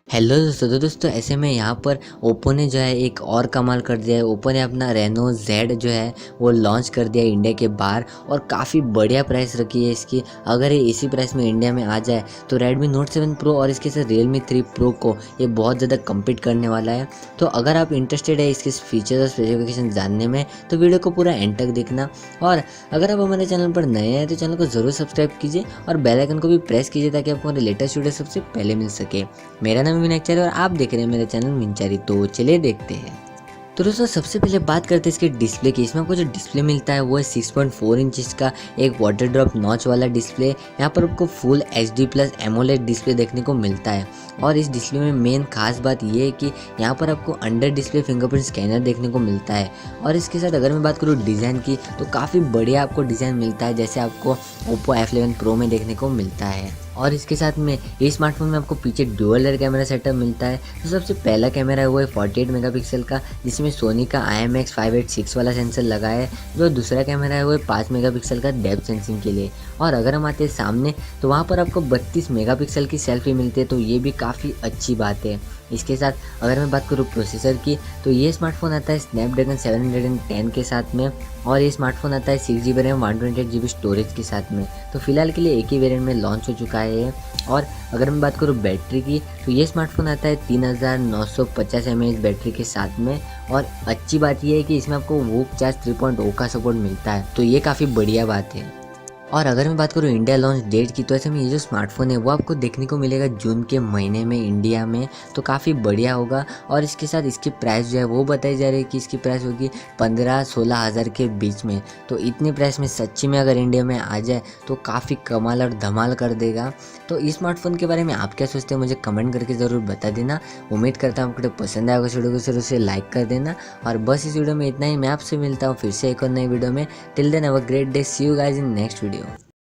Hello दोस्तों। तो दोस्तों ऐसे में यहाँ पर ओप्पो ने जो है एक और कमाल कर दिया है। ओप्पो ने अपना रेनो जेड जो है वो लॉन्च कर दिया है इंडिया के बाहर, और काफ़ी बढ़िया प्राइस रखी है इसकी। अगर ये इसी प्राइस में इंडिया में आ जाए तो रेडमी नोट 7 प्रो और इसके साथ रियलमी 3 प्रो को ये बहुत ज़्यादा कम्पीट करने वाला है। तो अगर आप इंटरेस्टेड है इसके फीचर्स और स्पेसिफिकेशन जानने में तो वीडियो को पूरा एंड तक देखना। और अगर आप हमारे चैनल पर नए हैं तो चैनल को ज़रूर सब्सक्राइब कीजिए और बेल आइकन को भी प्रेस कीजिए ताकि आपको हमारे लेटेस्ट वीडियो सबसे पहले मिल सके। मेरा नाम चैरी और आप देख रहे हैं मेरे चैनल चरी। तो चलिए देखते हैं। तो दोस्तों सबसे पहले बात करते हैं इसके डिस्प्ले की। इसमें आपको जो डिस्प्ले मिलता है वो है 6.4 इंच का एक वाटर ड्रॉप नॉच वाला डिस्प्ले। यहाँ पर आपको full HD plus AMOLED display देखने को मिलता है। और इस डिस्प्ले में मेन खास बात ये है कि यहाँ पर आपको अंडर डिस्प्ले फिंगरप्रिंट स्कैनर देखने को मिलता है। और इसके साथ अगर मैं बात करूँ डिज़ाइन की तो काफ़ी बढ़िया आपको डिज़ाइन मिलता है, जैसे आपको Oppo F11 Pro में देखने को मिलता है। और इसके साथ में ये स्मार्टफोन में आपको पीछे डुअल लेयर कैमरा सेटअप मिलता है। तो सबसे पहला कैमरा है वो है 48 मेगापिक्सल का, जिसमें सोनी का IMX586 वाला सेंसर लगा है। जो दूसरा कैमरा है वो है 5 मेगापिक्सल का डेप्थ सेंसिंग के लिए। और अगर हम आते हैं सामने तो वहाँ पर आपको 32 मेगापिक्सल की सेल्फी मिलती है, तो ये भी काफ़ी अच्छी बात है। इसके साथ अगर मैं बात करूँ प्रोसेसर की तो ये स्मार्टफोन आता है स्नैपड्रैगन 710 के साथ में, और ये स्मार्टफोन आता है 6GB रैम 128GB स्टोरेज के साथ में। तो फिलहाल के लिए एक ही वेरिएंट में लॉन्च हो चुका है ये। और अगर मैं बात करूँ बैटरी की तो ये स्मार्टफोन आता है 3950 mAh बैटरी के साथ में। और अच्छी बात यह है कि इसमें आपको वूक चार्ज 3.0 का सपोर्ट मिलता है, तो ये काफ़ी बढ़िया बात है। और अगर मैं बात करूँ इंडिया लॉन्च डेट की तो ऐसे में ये जो स्मार्टफोन है वो आपको देखने को मिलेगा जून के महीने में इंडिया में, तो काफ़ी बढ़िया होगा। और इसके साथ इसकी प्राइस जो है वो बताई जा रही है कि इसकी प्राइस होगी 15-16 हज़ार के बीच में। तो इतनी प्राइस में सच्ची में अगर इंडिया में आ जाए तो काफ़ी कमाल और धमाल कर देगा। तो इस स्मार्टफोन के बारे में आप क्या सोचते हैं मुझे कमेंट करके ज़रूर बता देना। उम्मीद करता हूँ आपको पसंद आएगा। इस वीडियो को जरूर से लाइक कर देना। और बस इस वीडियो में इतना ही। मैं आपसे मिलता हूँ फिर से एक और नई वीडियो में। Till then have a great day. See you guys in next video.